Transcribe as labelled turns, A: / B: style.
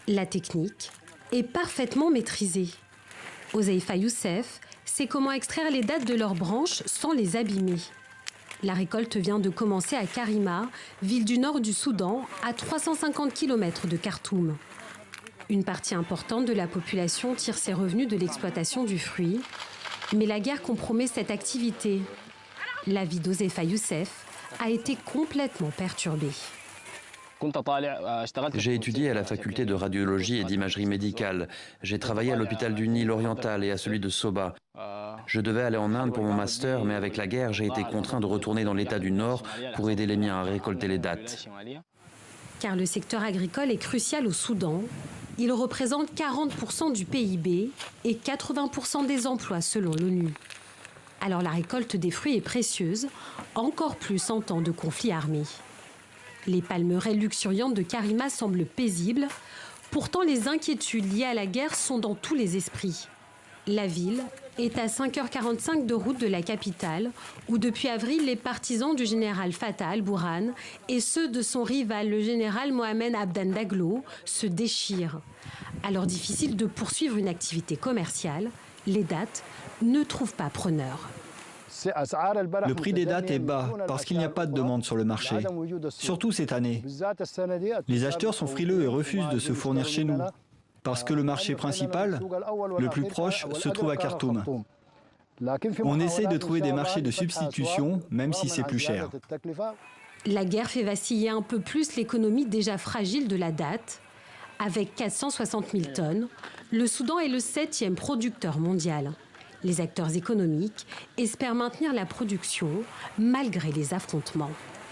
A: La technique est parfaitement maîtrisée. Huzaifa Youssef sait comment extraire les dattes de leurs branches sans les abîmer. La récolte vient de commencer à Karima, ville du nord du Soudan, à 350 km de Khartoum. Une partie importante de la population tire ses revenus de l'exploitation du fruit. Mais la guerre compromet cette activité. La vie d'Huzaifa Youssef a été complètement perturbée.
B: J'ai étudié à la faculté de radiologie et d'imagerie médicale. J'ai travaillé à l'hôpital du Nil oriental et à celui de Soba. Je devais aller en Inde pour mon master, mais avec la guerre, j'ai été contraint de retourner dans l'État du Nord pour aider les miens à récolter les dattes.
A: Car le secteur agricole est crucial au Soudan. Il représente 40% du PIB et 80% des emplois selon l'ONU. Alors la récolte des fruits est précieuse, encore plus en temps de conflit armé. Les palmeraies luxuriantes de Karima semblent paisibles. Pourtant, les inquiétudes liées à la guerre sont dans tous les esprits. La ville est à 5h45 de route de la capitale, où depuis avril, les partisans du général Fatah al-Burhan et ceux de son rival, le général Mohamed Abdan Daglo, se déchirent. Alors difficile de poursuivre une activité commerciale, les dattes ne trouvent pas preneur.
C: Le prix des dattes est bas parce qu'il n'y a pas de demande sur le marché, surtout cette année. Les acheteurs sont frileux et refusent de se fournir chez nous parce que le marché principal, le plus proche, se trouve à Khartoum. On essaie de trouver des marchés de substitution, même si c'est plus cher.
A: La guerre fait vaciller un peu plus l'économie déjà fragile de la datte. Avec 460 000 tonnes, le Soudan est le 7e producteur mondial. Les acteurs économiques espèrent maintenir la production malgré les affrontements.